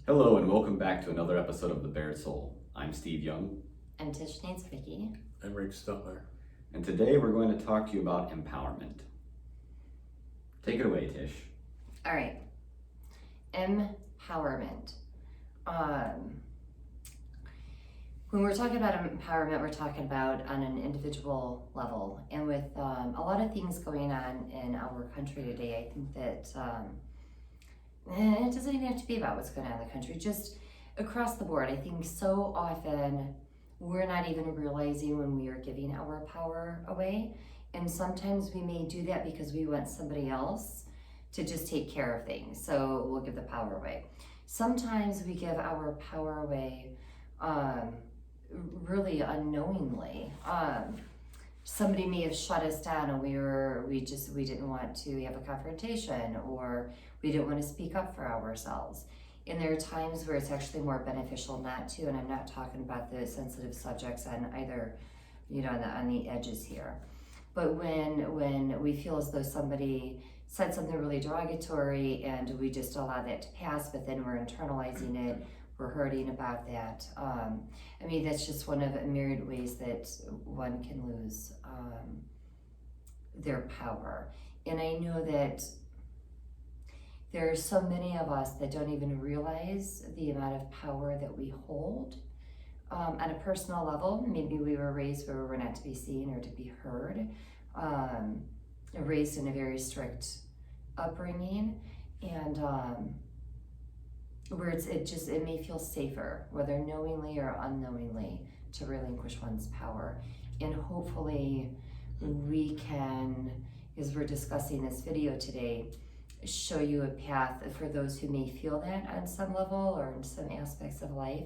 Hello and welcome back to another episode of The Bared Soul. I'm Steve Young. I'm Tish Nates Vicky. I'm Rick Stutler. And today we're going to talk to you about empowerment. Take it away, Tish. All right. Empowerment. When we're talking about empowerment, we're talking about on an individual level. And with a lot of things going on in our country today, I think that it doesn't even have to be about what's going on in the country, just across the board. I think so often we're not even realizing when we are giving our power away. And sometimes we may do that because we want somebody else to just take care of things. So we'll give the power away. Sometimes we give our power away really unknowingly. Somebody may have shut us down and we didn't want to have a confrontation, or we didn't want to speak up for ourselves. And there are times where it's actually more beneficial not to, and I'm not talking about the sensitive subjects on either, on the edges here. But when we feel as though somebody said something really derogatory and we just allow that to pass, but then we're internalizing it, we're hurting about that. That's just one of a myriad ways that one can lose their power. And I know that there are so many of us that don't even realize the amount of power that we hold on a personal level. Maybe we were raised where we're not to be seen or to be heard, raised in a very strict upbringing, and where it may feel safer, whether knowingly or unknowingly, to relinquish one's power. And hopefully we can, as we're discussing this video today, show you a path for those who may feel that on some level or in some aspects of life,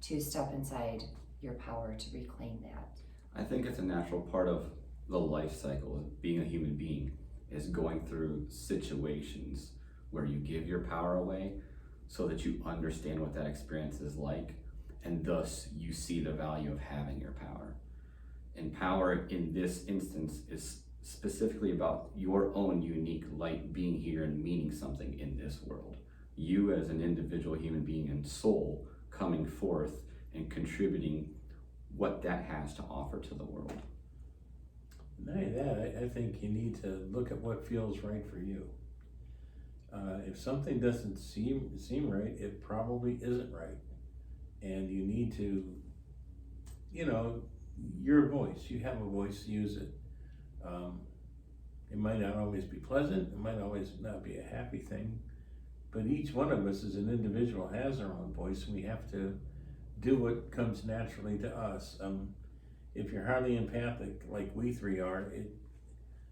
to step inside your power to reclaim that. I think it's a natural part of the life cycle of being a human being, is going through situations where you give your power away so that you understand what that experience is like, and thus you see the value of having your power. And power in this instance is specifically about your own unique light being here and meaning something in this world. You as an individual human being and soul coming forth and contributing what that has to offer to the world. Not only that, I think you need to look at what feels right for you. If something doesn't seem right, it probably isn't right. And you need to, your voice, you have a voice, use it. It might not always be pleasant, it might always not be a happy thing, but each one of us as an individual has our own voice, and we have to do what comes naturally to us. If you're highly empathic, like we three are,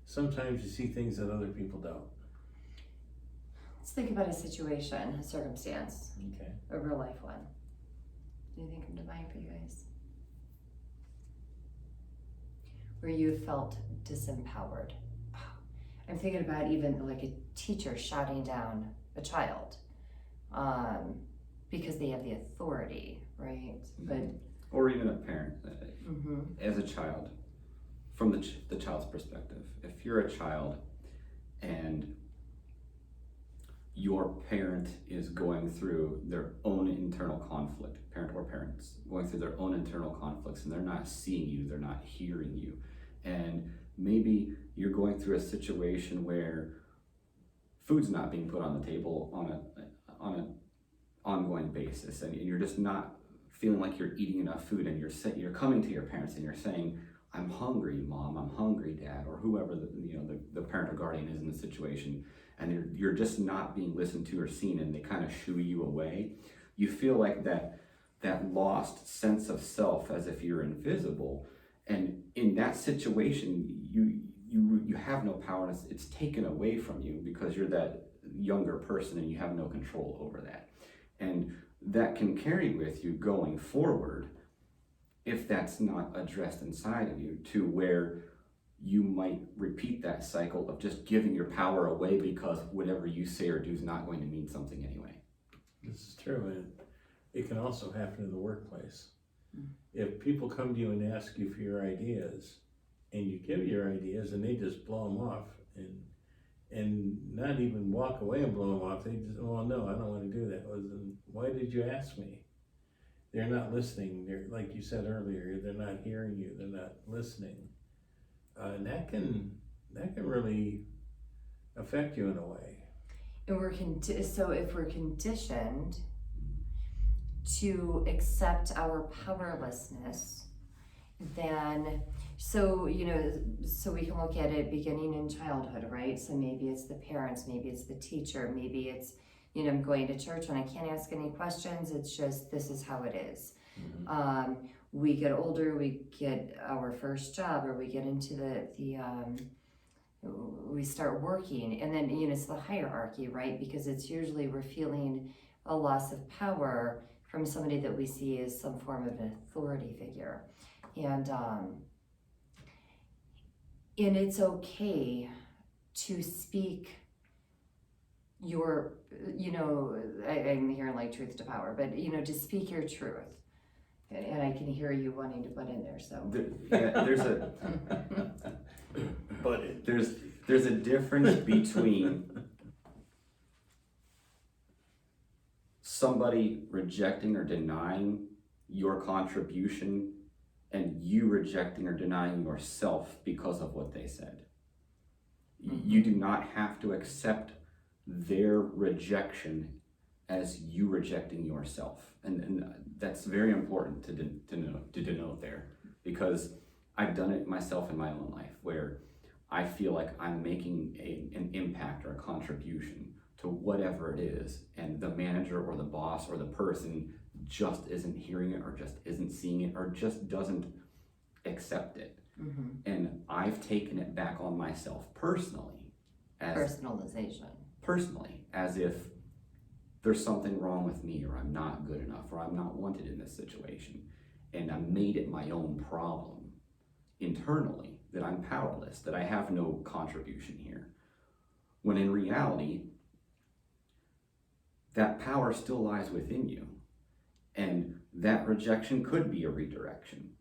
sometimes you see things that other people don't. Let's think about a situation, a circumstance, Okay. a real life one. Anything come to mind for you guys? Where you felt disempowered. I'm thinking about even like a teacher shouting down a child because they have the authority, right? But Or even a parent, as a child, from the child's perspective. If you're a child and your parent is going through their own internal conflict, parent or parents, going through their own internal conflicts, and they're not seeing you, they're not hearing you. And maybe you're going through a situation where food's not being put on the table on an ongoing basis, and you're just not feeling like you're eating enough food, and you're coming to your parents and you're saying, "I'm hungry, Mom. I'm hungry, Dad," or whoever the parent or guardian is in the situation, and you're just not being listened to or seen, and they kind of shoo you away. You feel like that lost sense of self, as if you're invisible, and in that situation, you have no power, and it's taken away from you because you're that younger person and you have no control over that. And that can carry with you going forward if that's not addressed inside of you, to where you might repeat that cycle of just giving your power away because whatever you say or do is not going to mean something anyway. This is true, and it can also happen in the workplace. If people come to you and ask you for your ideas, and you give your ideas and they just blow them off, and and not even walk away and blow them off. They just, oh no, I don't want to do that. Well, then why did you ask me? They're not listening. They're, like you said earlier, they're not hearing you. They're not listening, and that can really affect you in a way. And so if we're conditioned to accept our powerlessness, then so we can look at it beginning in childhood, right? So maybe it's the parents, maybe it's the teacher, maybe it's I'm going to church and I can't ask any questions. It's just this is how it is. Mm-hmm. We get older, we get our first job, or we get into we start working, and then it's the hierarchy, right? Because it's usually we're feeling a loss of power from somebody that we see as some form of an authority figure, and it's okay to speak your I'm hearing like truth to power, but to speak your truth, and I can hear you wanting to put in there, so there's a difference between somebody rejecting or denying your contribution and you rejecting or denying yourself because of what they said. You do not have to accept their rejection as you rejecting yourself, and that's very important to denote there, because I've done it myself in my own life where I feel like I'm making an impact or a contribution to whatever it is, and the manager or the boss or the person just isn't hearing it, or just isn't seeing it, or just doesn't accept it. Mm-hmm. And I've taken it back on myself personally, personally, as if there's something wrong with me, or I'm not good enough, or I'm not wanted in this situation, and I made it my own problem internally, that I'm powerless, that I have no contribution here, when in reality that power still lies within you, and that rejection could be a redirection.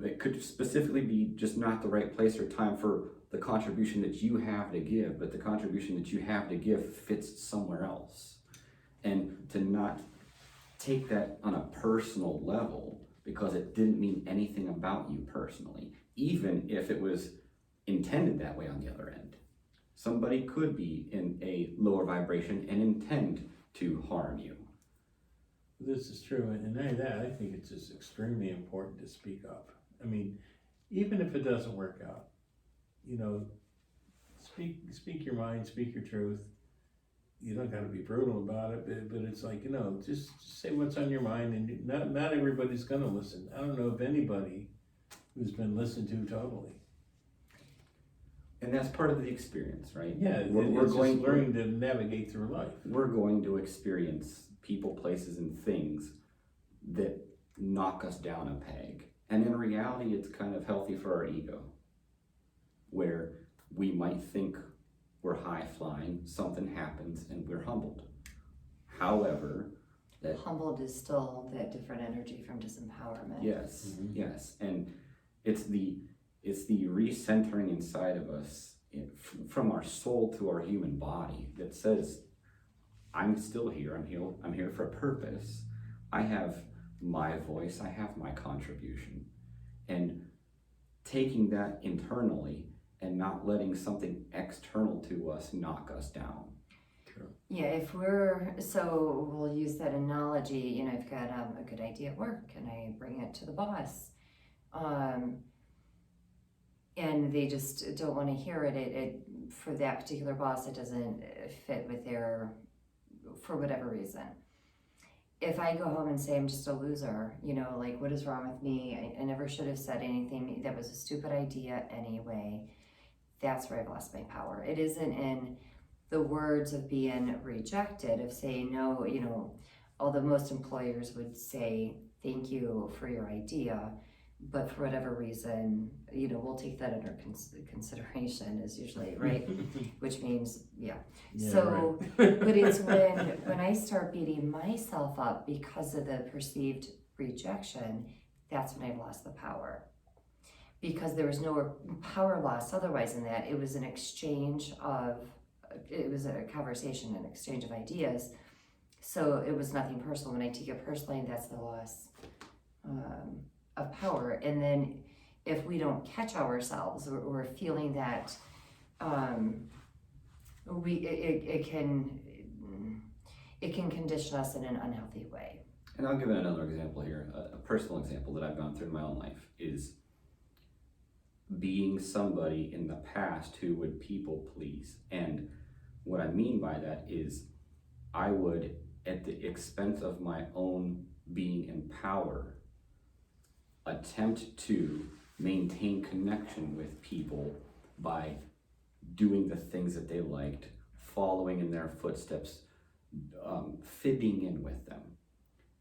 It could specifically be just not the right place or time for the contribution that you have to give, but the contribution that you have to give fits somewhere else. And to not take that on a personal level because it didn't mean anything about you personally, even if it was intended that way on the other end. Somebody could be in a lower vibration and intend to harm you. This is true, and I think it's just extremely important to speak up. I mean, even if it doesn't work out, speak your mind, speak your truth. You don't got to be brutal about it, but it's like, just say what's on your mind, and not everybody's going to listen. I don't know of anybody who's been listened to totally. And that's part of the experience, right? Yeah, we're just learning to navigate through life. We're going to experience people, places, and things that knock us down a peg. And in reality, it's kind of healthy for our ego, where we might think we're high flying, something happens, and we're humbled. However, humbled is still that different energy from disempowerment. Yes, yes, and it's the recentering inside of us, from our soul to our human body, that says, I'm still here. I'm here for a purpose. I have my voice. I have my contribution, and taking that internally and not letting something external to us knock us down. Yeah, we'll use that analogy, I've got a good idea at work and I bring it to the boss. And they just don't want to hear it. It for that particular boss, it doesn't fit with for whatever reason. If I go home and say I'm just a loser, like what is wrong with me? I never should have said anything. That was a stupid idea anyway. That's where I've lost my power. It isn't in the words of being rejected, of saying no, although most employers would say, thank you for your idea, but for whatever reason, we'll take that under consideration is usually, right? Which means, yeah. So, right. But it's when I start beating myself up because of the perceived rejection, that's when I've lost the power. Because there was no power loss otherwise in that. It was an exchange of it was a conversation, an exchange of ideas. So it was nothing personal. When I take it personally, that's the loss of power. And then if we don't catch ourselves, or we're feeling that it can condition us in an unhealthy way. And I'll give it another example here. A personal example that I've gone through in my own life is being somebody in the past who would people please. And what I mean by that is I would, at the expense of my own being in power, attempt to maintain connection with people by doing the things that they liked, following in their footsteps, fitting in with them,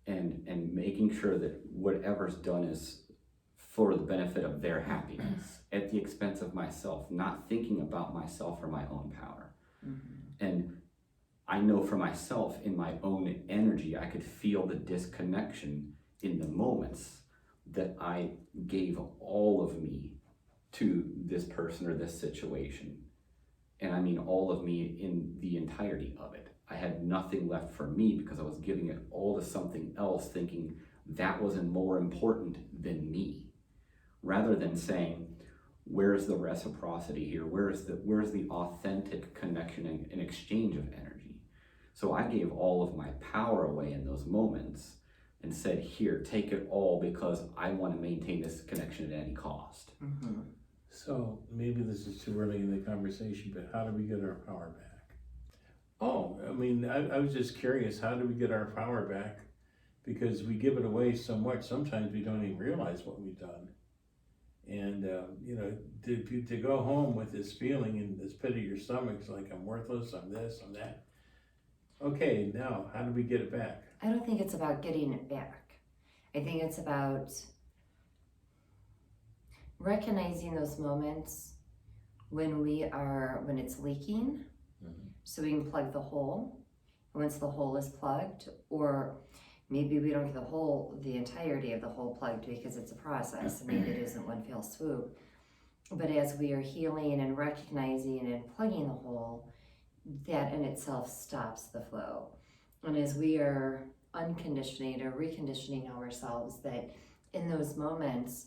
and making sure that whatever's done is for the benefit of their happiness at the expense of myself, not thinking about myself or my own power. And I know for myself, in my own energy, I could feel the disconnection in the moments that I gave all of me to this person or this situation. And I mean all of me in the entirety of it. I had nothing left for me because I was giving it all to something else, thinking that wasn't more important than me. Rather than saying, where's the reciprocity here? Where's the authentic connection and exchange of energy? So I gave all of my power away in those moments and said, here, take it all because I want to maintain this connection at any cost. So maybe this is too early in the conversation, but how do we get our power back? Oh, I mean, I was just curious, how do we get our power back? Because we give it away so much, sometimes we don't even realize what we've done. And, to go home with this feeling in this pit of your stomach, it's like, I'm worthless, I'm this, I'm that. Okay, now, how do we get it back? I don't think it's about getting it back. I think it's about recognizing those moments when it's leaking, so we can plug the hole. And once the hole is plugged, or maybe we don't get the entirety of the hole plugged because it's a process, and maybe it isn't one fell swoop. But as we are healing and recognizing and plugging the hole, that in itself stops the flow. And as we are unconditioning or reconditioning ourselves, that in those moments,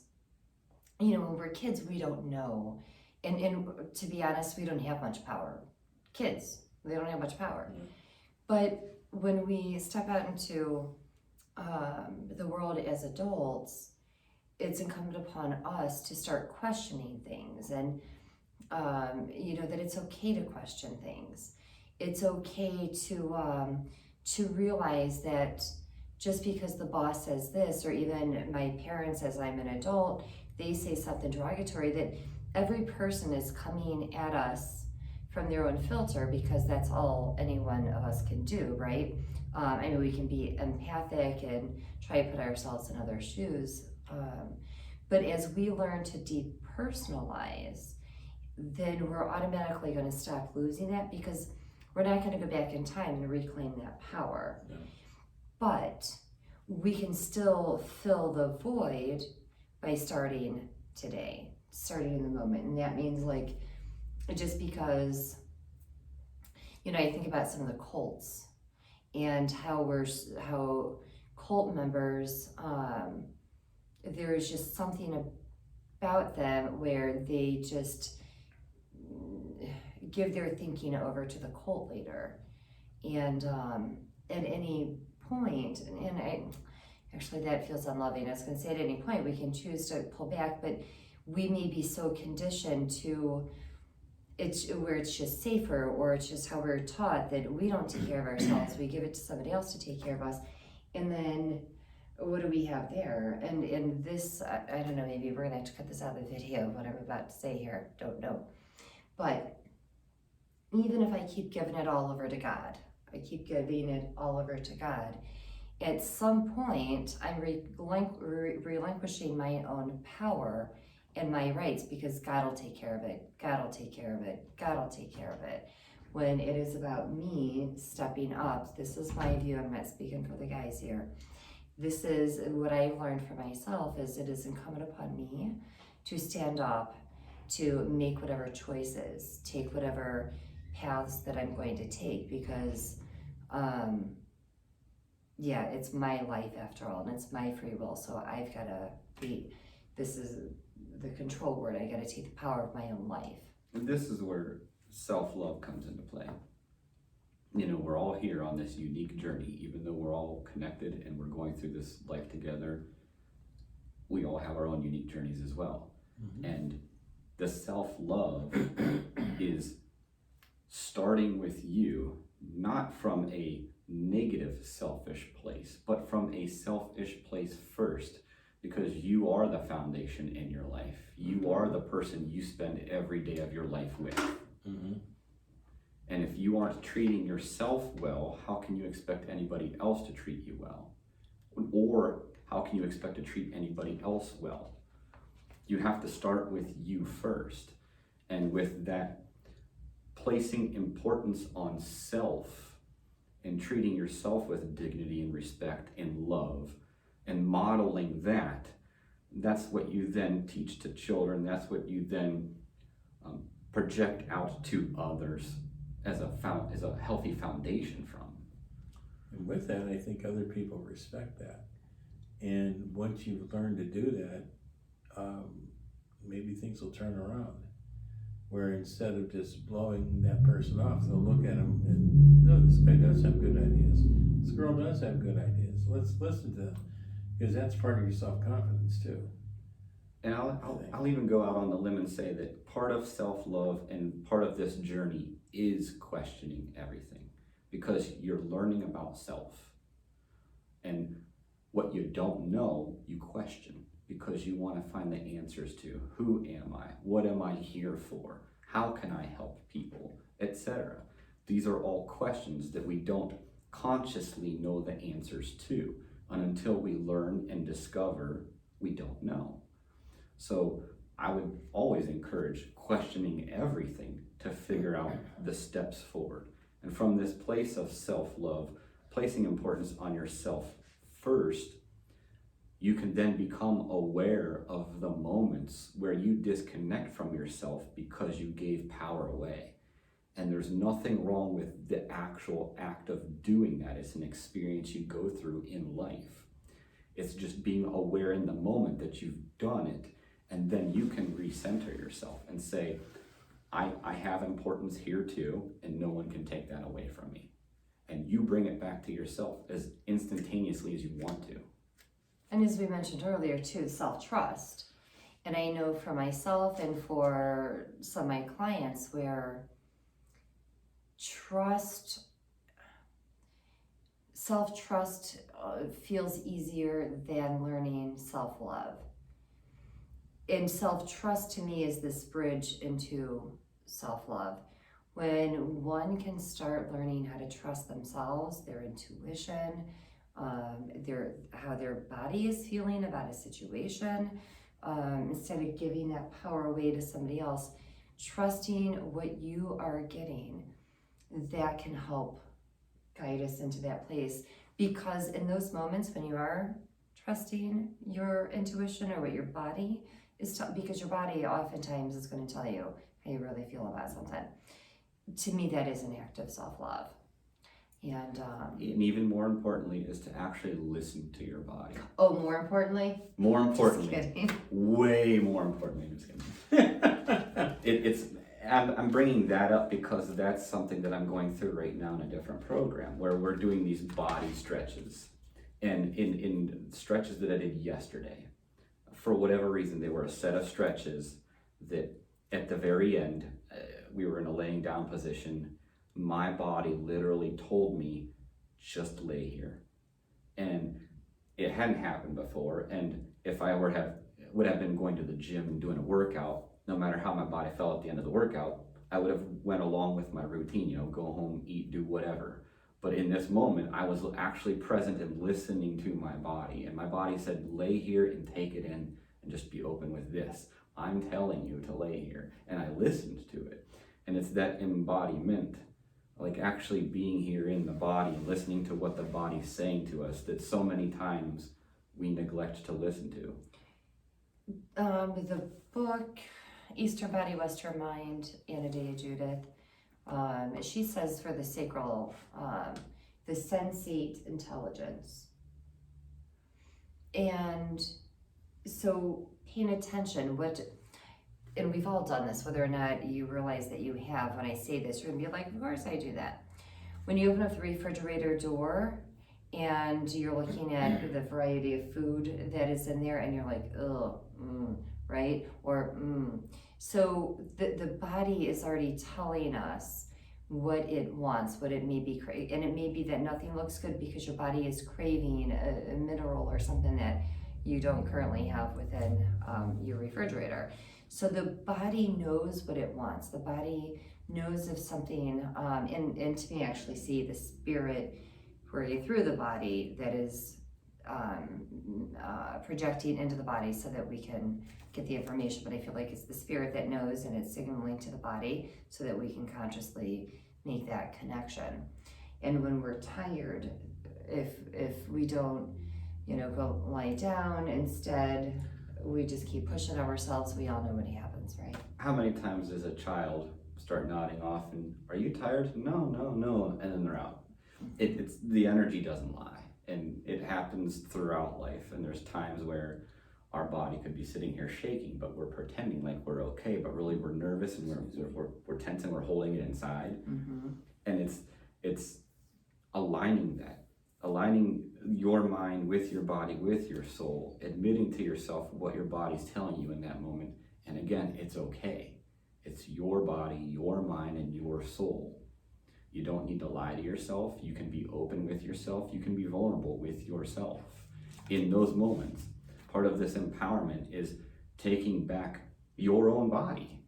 when we're kids, we don't know. And to be honest, we don't have much power. Kids, they don't have much power. But when we step out into the world as adults, it's incumbent upon us to start questioning things, and that it's okay to question things. It's okay to realize that just because the boss says this, or even my parents, as I'm an adult, they say something derogatory, that every person is coming at us from their own filter, because that's all any one of us can do, right? We can be empathic and try to put ourselves in other shoes. But as we learn to depersonalize, then we're automatically going to stop losing that, because we're not going to go back in time and reclaim that power. No. But we can still fill the void by starting today, starting in the moment. And that means, like, just because, I think about some of the cults and how cult members, there's just something about them where they just give their thinking over to the cult leader. And at any point, actually that feels unloving. I was going to say, at any point we can choose to pull back, but we may be so conditioned to where it's just safer, or it's just how we're taught, that we don't take care of ourselves. We give it to somebody else to take care of us. And then what do we have there? And this, I don't know, maybe we're gonna have to cut this out of the video, what I'm about to say here, don't know. But even if I keep giving it all over to God, at some point I'm relinquishing my own power and my rights, because God will take care of it, God will take care of it, God will take care of it. When it is about me stepping up, this is my view, I'm not speaking for the guys here. This is what I've learned for myself, is it is incumbent upon me to stand up, to make whatever choices, take whatever paths that I'm going to take, because yeah, it's my life after all, and it's my free will. So I've got to be, this is the control word, I got to take the power of my own life. And this is where self-love comes into play. You know, we're all here on this unique journey, even though we're all connected and we're going through this life together, we all have our own unique journeys as well. Mm-hmm. And the self-love is starting with you, not from a negative selfish place, but from a selfish place first, because you are the foundation in your life. You are the person you spend every day of your life with. Mm-hmm. And if you aren't treating yourself well, how can you expect anybody else to treat you well? Or how can you expect to treat anybody else well? You have to start with you first. And with that, placing importance on self and treating yourself with dignity and respect and love and modeling that, that's what you then teach to children. That's what you then project out to others as a healthy foundation from. And with that, I think other people respect that. And once you've learned to do that, maybe things will turn around. Where instead of just blowing that person off, they'll look at them and, no, this guy does have good ideas. This girl does have good ideas. Let's listen to them. Because that's part of your self-confidence too. And I'll even go out on the limb and say that part of self-love and part of this journey is questioning everything, because you're learning about self. And what you don't know, you question, because you want to find the answers to who am I? What am I here for? How can I help people? Etc. These are all questions that we don't consciously know the answers to. And until we learn and discover, we don't know. So I would always encourage questioning everything to figure out the steps forward. And from this place of self-love, placing importance on yourself first, you can then become aware of the moments where you disconnect from yourself because you gave power away. And there's nothing wrong with the actual act of doing that. It's an experience you go through in life. It's just being aware in the moment that you've done it, and then you can recenter yourself and say, I have importance here too, and no one can take that away from me. And you bring it back to yourself as instantaneously as you want to. And as we mentioned earlier too, self-trust. And I know for myself and for some of my clients where self-trust feels easier than learning self-love. And self-trust to me is this bridge into self-love. When one can start learning how to trust themselves, their intuition, how their body is feeling about a situation, instead of giving that power away to somebody else, trusting what you are getting, that can help guide us into that place. Because in those moments when you are trusting your intuition or what your body is, because your body oftentimes is going to tell you how you really feel about something. To me, that is an act of self-love. And even more importantly is to actually listen to your body. Oh, more importantly? More importantly. Just kidding. Way more importantly. Just kidding. I'm bringing that up because that's something that I'm going through right now in a different program where we're doing these body stretches. And in stretches that I did yesterday, for whatever reason, they were a set of stretches that at the very end, we were in a laying down position. My body literally told me, just lay here. And it hadn't happened before. And if I would have been going to the gym and doing a workout, no matter how my body felt at the end of the workout, I would have went along with my routine, go home, eat, do whatever. But in this moment, I was actually present and listening to my body. And my body said, lay here and take it in and just be open with this. I'm telling you to lay here. And I listened to it. And it's that embodiment, like actually being here in the body and listening to what the body's saying to us, that so many times we neglect to listen to. The book, Eastern Body, Western Mind, Anna Day Judith, She says for the sacral, the sensate intelligence. And so paying attention, and we've all done this, whether or not you realize that you have, when I say this, you're gonna be like, of course I do that. When you open up the refrigerator door and you're looking at the variety of food that is in there and you're like, oh, right? Or, So the body is already telling us what it wants, what it may be, and it may be that nothing looks good because your body is craving a mineral or something that you don't currently have within your refrigerator. So the body knows what it wants. The body knows if something, and to me actually see the spirit working through the body that is projecting into the body so that we can get the information. But I feel like it's the spirit that knows and it's signaling to the body so that we can consciously make that connection. And when we're tired, if we don't, go lie down, instead we just keep pushing ourselves, we all know what happens, right? How many times does a child start nodding off and, are you tired? No, and then they're out. It's the energy doesn't lie, and it happens throughout life. And there's times where our body could be sitting here shaking, but we're pretending like we're okay, but really we're nervous and we're tense and we're holding it inside. And it's aligning your mind with your body, with your soul, admitting to yourself what your body's telling you in that moment. And again, it's okay. It's your body, your mind, and your soul. You don't need to lie to yourself. You can be open with yourself. You can be vulnerable with yourself. In those moments, part of this empowerment is taking back your own body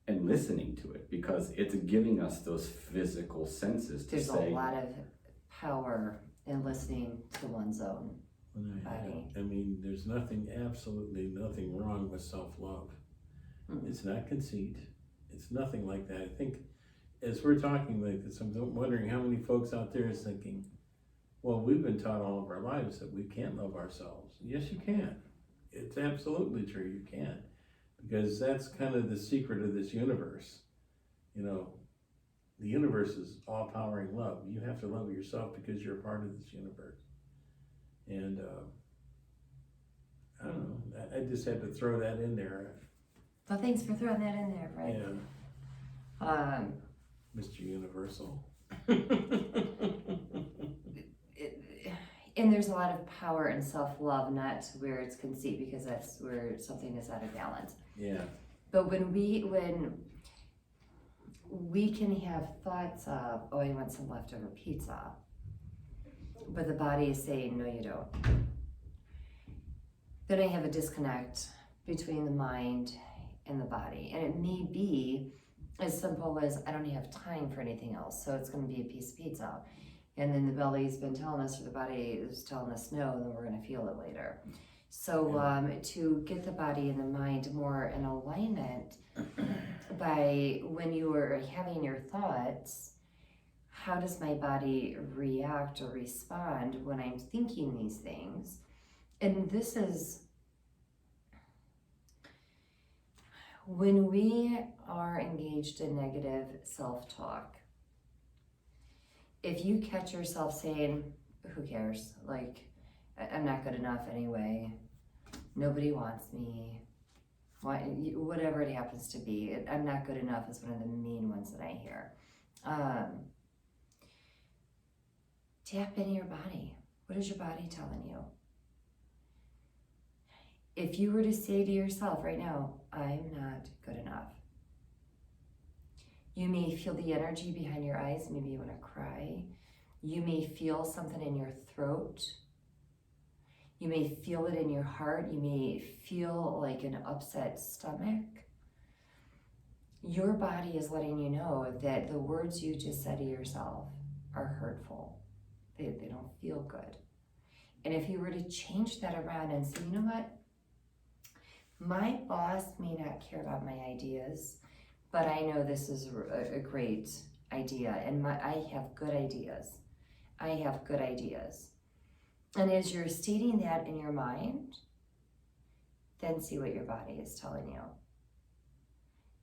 and listening to it, because it's giving us those physical senses to There's say. a lot of power in listening to one's own body. I mean, there's absolutely nothing wrong with self-love. It's not conceit. It's nothing like that. I think as we're talking like this, I'm wondering how many folks out there is thinking, well, we've been taught all of our lives that we can't love ourselves. Yes, you can. It's absolutely true, you can. Because that's kind of the secret of this universe. The universe is all-powering love. You have to love yourself because you're a part of this universe. And I don't know, I just had to throw that in there. Well, thanks for throwing that in there, right? Yeah. Mr. Universal. And there's a lot of power in self-love, not where it's conceit, because that's where something is out of balance. Yeah. But when we can have thoughts of, oh, I want some leftover pizza, but the body is saying, no, you don't. Then I have a disconnect between the mind and the body. And it may be as simple as, I don't have time for anything else, so it's going to be a piece of pizza. And then the belly's been telling us, or the body is telling us no, and then we're going to feel it later. So to get the body and the mind more in alignment, by when you are having your thoughts, how does my body react or respond when I'm thinking these things? And this is when we are engaged in negative self-talk. If you catch yourself saying, who cares? Like, I'm not good enough anyway. Nobody wants me. Whatever it happens to be. I'm not good enough is one of the main ones that I hear. Tap into your body. What is your body telling you? If you were to say to yourself right now, I'm not good enough. You may feel the energy behind your eyes. Maybe you want to cry. You may feel something in your throat. You may feel it in your heart. You may feel like an upset stomach. Your body is letting you know that the words you just said to yourself are hurtful. They don't feel good. And if you were to change that around and say, you know what? My boss may not care about my ideas, but I know this is a great idea, and I have good ideas. I have good ideas. And as you're stating that in your mind, then see what your body is telling you.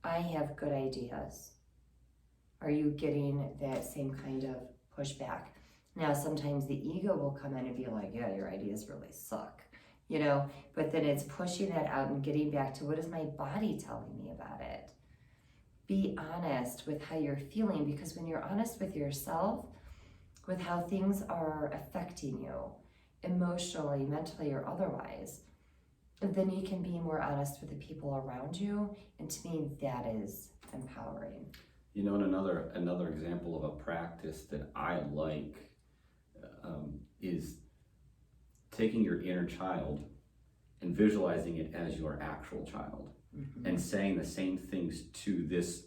I have good ideas. Are you getting that same kind of pushback? Now, sometimes the ego will come in and be like, yeah, your ideas really suck, you know, but then it's pushing that out and getting back to what is my body telling me about it? Be honest with how you're feeling, because when you're honest with yourself, with how things are affecting you, emotionally, mentally, or otherwise, then you can be more honest with the people around you. And to me, that is empowering. You know, and another example of a practice that I like is taking your inner child and visualizing it as your actual child, and saying the same things to this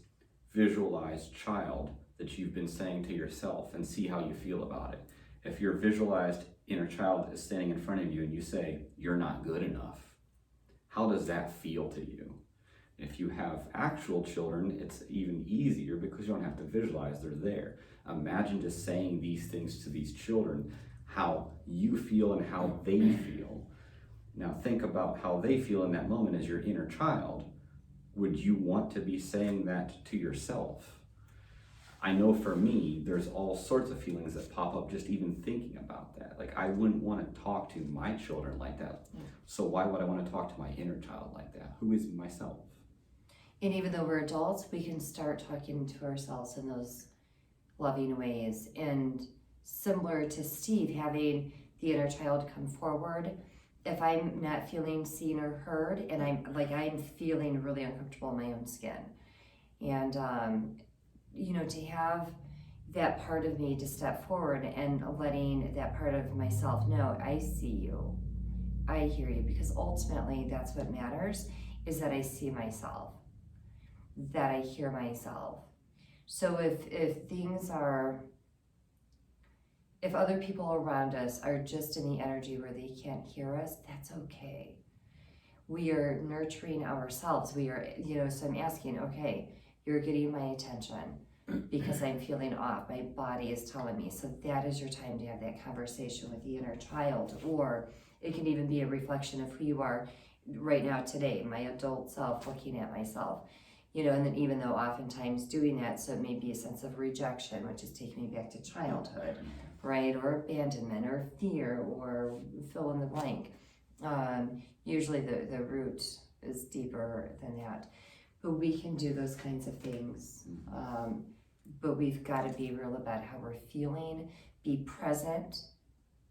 visualized child that you've been saying to yourself, and see how you feel about it. If your visualized inner child is standing in front of you and you say, "You're not good enough," how does that feel to you? If you have actual children, it's even easier because you don't have to visualize, they're there. Imagine just saying these things to these children, how you feel and how they feel. Now think about how they feel in that moment as your inner child. Would you want to be saying that to yourself? I know for me, there's all sorts of feelings that pop up just even thinking about that. Like, I wouldn't want to talk to my children like that. So why would I want to talk to my inner child like that? Who is myself? And even though we're adults, we can start talking to ourselves in those loving ways. And similar to Steve, having the inner child come forward, if I'm not feeling seen or heard, and I'm feeling really uncomfortable in my own skin, and you know, to have that part of me to step forward and letting that part of myself know, I see you, I hear you, because ultimately that's what matters, is that I see myself, that I hear myself. So if things are, if other people around us are just in the energy where they can't hear us, that's okay. We are nurturing ourselves. We are, you know, so I'm asking, okay, you're getting my attention because I'm feeling off. My body is telling me. So that is your time to have that conversation with the inner child. Or it can even be a reflection of who you are right now today, my adult self looking at myself. You know, and then even though oftentimes doing that, so it may be a sense of rejection, which is taking me back to childhood, right? Or abandonment, or fear, or fill in the blank. Usually the root is deeper than that. But we can do those kinds of things. But we've got to be real about how we're feeling, be present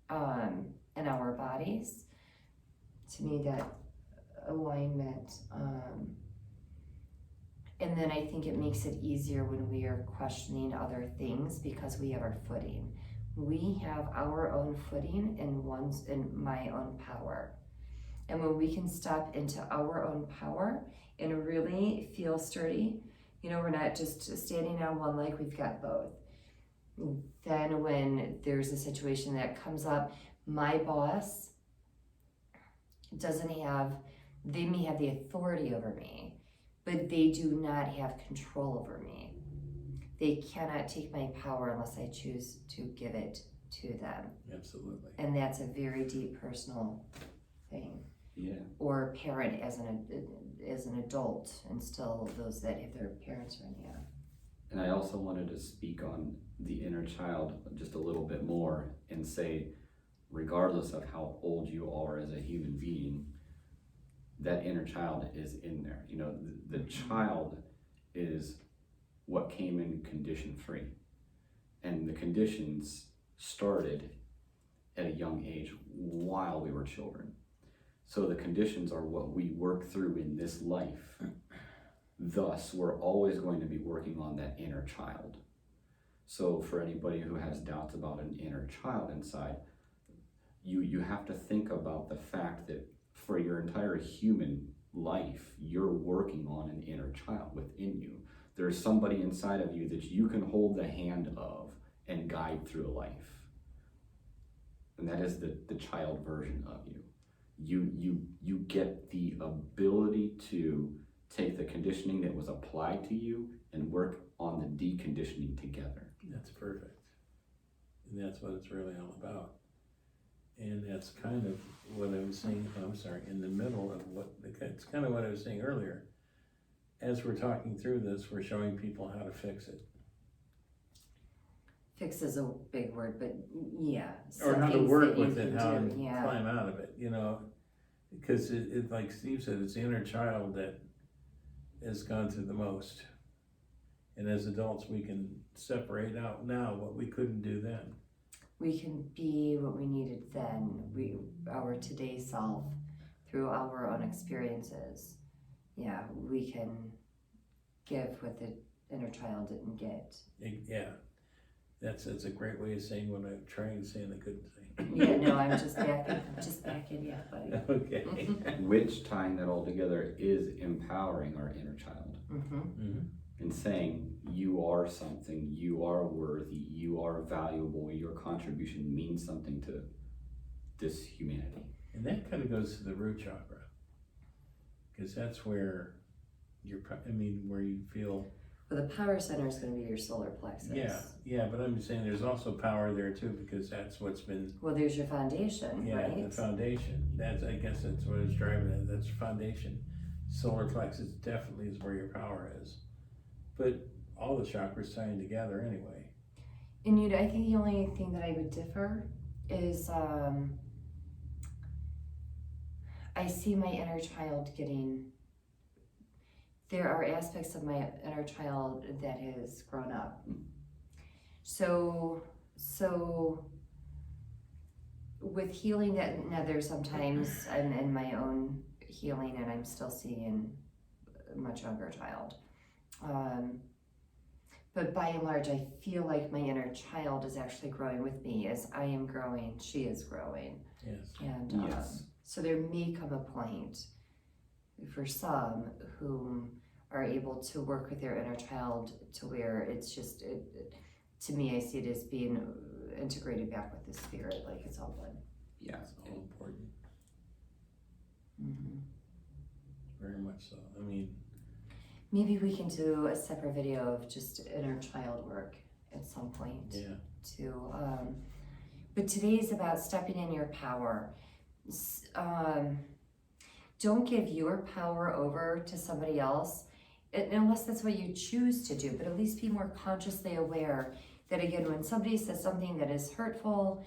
in our bodies. To me, that alignment. And then I think it makes it easier when we are questioning other things, because we have our footing. We have our own footing in my own power. And when we can step into our own power and really feel sturdy, you know, we're not just standing on one leg, we've got both. Then when there's a situation that comes up, my boss they may have the authority over me, but they do not have control over me. They cannot take my power unless I choose to give it to them. Absolutely. And that's a very deep personal thing. Yeah. Or parent as an adult, and still those that have their parents around. Yeah. And I also wanted to speak on the inner child just a little bit more and say, regardless of how old you are as a human being, that inner child is in there. You know, the child is what came in condition free. And the conditions started at a young age while we were children. So the conditions are what we work through in this life. Thus, we're always going to be working on that inner child. So for anybody who has doubts about an inner child inside, you have to think about the fact that for your entire human life, you're working on an inner child within you. There's somebody inside of you that you can hold the hand of and guide through life. And that is the child version of you. You get the ability to take the conditioning that was applied to you and work on the deconditioning together. That's perfect. And that's what it's really all about. And that's kind of what I was saying, in the middle of it's kind of what I was saying earlier. As we're talking through this, we're showing people how to fix it. fix is a big word, but yeah. Or some how to things work that you with it, can how do, to yeah. climb out of it, you know? Because it, like Steve said, it's the inner child that has gone through the most. And as adults, we can separate out now what we couldn't do then. We can be what we needed then, our today self, through our own experiences. Yeah, we can give what the inner child didn't get. Yeah, that's a great way of saying what I'm trying to say and I couldn't say. Yeah, no, I'm just backing you up, buddy. Okay. Which, tying that all together, is empowering our inner child. Mm-hmm. Mm-hmm. And saying, you are something, you are worthy, you are valuable, your contribution means something to this humanity. And that kind of goes to the root chakra. Because that's where where you feel. Well, the power center is going to be your solar plexus. Yeah, but I'm saying there's also power there too, because that's what's been. Well, there's your foundation, right? Yeah, the foundation. I guess that's what I was driving at. That's foundation. Solar plexus definitely is where your power is. But all the chakras tying together anyway. And I think the only thing that I would differ is I see my inner child there are aspects of my inner child that has grown up. So with healing that, now there's sometimes I'm in my own healing and I'm still seeing a much younger child. But by and large, I feel like my inner child is actually growing with me. As I am growing, she is growing. Yes. And Yes. so there may come a point for some who are able to work with their inner child to where it's just, to me, I see it as being integrated back with the spirit, like it's all one. Yeah. It's all important. Mm-hmm. Very much so. I mean, Maybe we can do a separate video of just inner child work at some point. yeah. Too. But today is about stepping in your power. Don't give your power over to somebody else, unless that's what you choose to do, but at least be more consciously aware that, again, when somebody says something that is hurtful,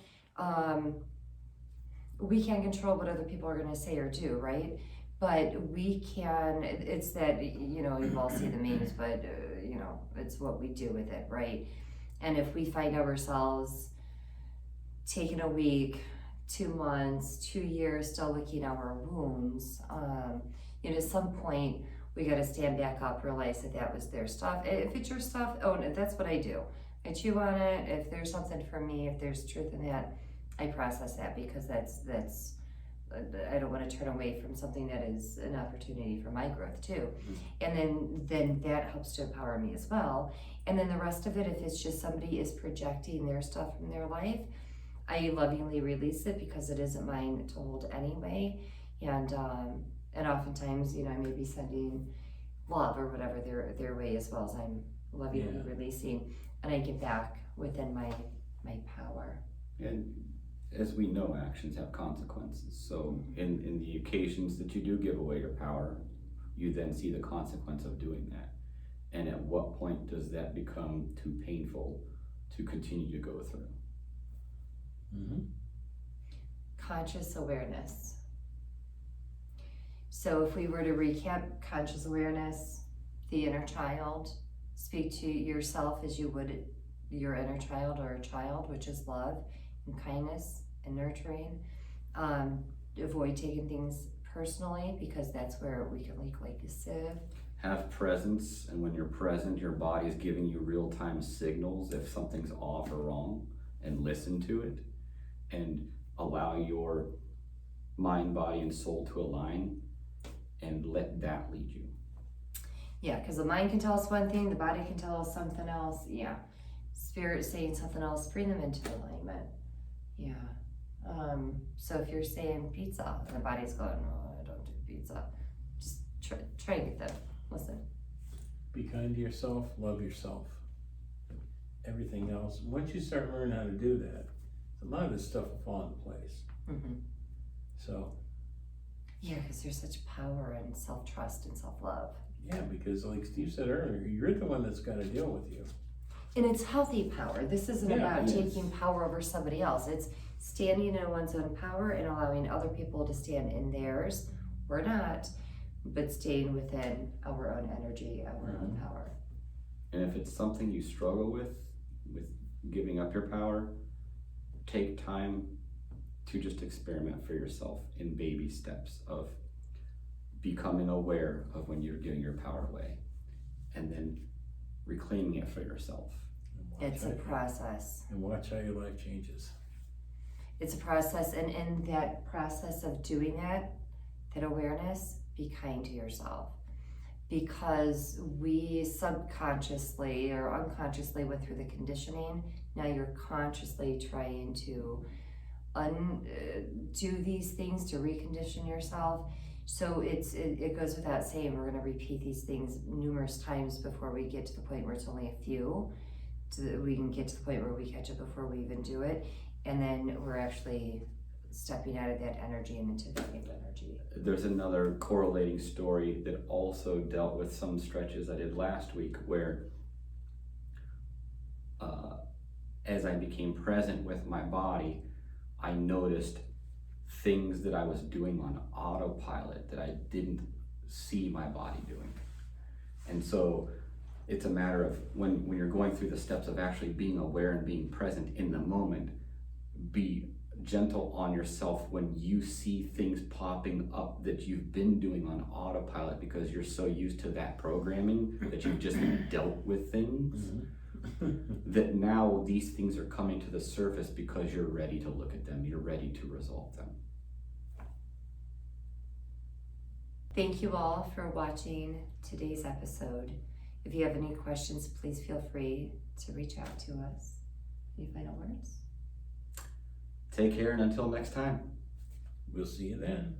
we can't control what other people are going to say or do, right? But we can, it's that, you've all seen the memes, but, it's what we do with it, right? And if we find ourselves taking a week, 2 months, 2 years, still licking our wounds, at some point, we got to stand back up, realize that was their stuff. If it's your stuff, that's what I do. I chew on it. If there's something for me, if there's truth in that, I process that, because that's I don't want to turn away from something that is an opportunity for my growth too. And then that helps to empower me as well. And then the rest of it, if it's just somebody is projecting their stuff from their life, I lovingly release it, because it isn't mine to hold anyway. And oftentimes, I may be sending love or whatever their way, as well as I'm lovingly releasing, and I get back within my power. And as we know, actions have consequences. So in the occasions that you do give away your power, you then see the consequence of doing that. And at what point does that become too painful to continue to go through? Mm-hmm. Conscious awareness. So if we were to recap conscious awareness, the inner child, speak to yourself as you would your inner child or a child, which is love and kindness and nurturing. Avoid taking things personally, because that's where we can leak like a sieve. Have presence, and when you're present, your body is giving you real-time signals if something's off or wrong, and listen to it, and allow your mind, body, and soul to align, and let that lead you. Yeah, because the mind can tell us one thing, the body can tell us something else. Yeah, spirit saying something else, bring them into alignment. Yeah. So if you're saying pizza and the body's going, oh, I don't do pizza, just try to get them. Listen. Be kind to yourself, love yourself. Everything else, once you start learning how to do that, a lot of this stuff will fall into place. Mm-hmm. So. Yeah, because there's such power in self-trust and self-love. Yeah, because like Steve said earlier, you're the one that's got to deal with you. And it's healthy power. This isn't Yeah, about it is. taking power over somebody else. It's standing in one's own power and allowing other people to stand in theirs or not, but staying within our own energy, our own power. And if it's something you struggle with giving up your power, take time to just experiment for yourself in baby steps of becoming aware of when you're giving your power away and then reclaiming it for yourself. It's a process. And watch how your life changes. It's a process, and in that process of doing that awareness, be kind to yourself. Because we subconsciously or unconsciously went through the conditioning, now you're consciously trying to do these things to recondition yourself. So it goes without saying, we're going to repeat these things numerous times before we get to the point where it's only a few, so that we can get to the point where we catch it before we even do it, and then we're actually stepping out of that energy and into the new energy. There's another correlating story that also dealt with some stretches I did last week where as I became present with my body, I noticed things that I was doing on autopilot that I didn't see my body doing. And so it's a matter of when you're going through the steps of actually being aware and being present in the moment, be gentle on yourself when you see things popping up that you've been doing on autopilot because you're so used to that programming that you've just dealt with things that now these things are coming to the surface because you're ready to look at them, you're ready to resolve them. Thank you all for watching today's episode. If you have any questions, please feel free to reach out to us. Any final words? Take care, and until next time. We'll see you then.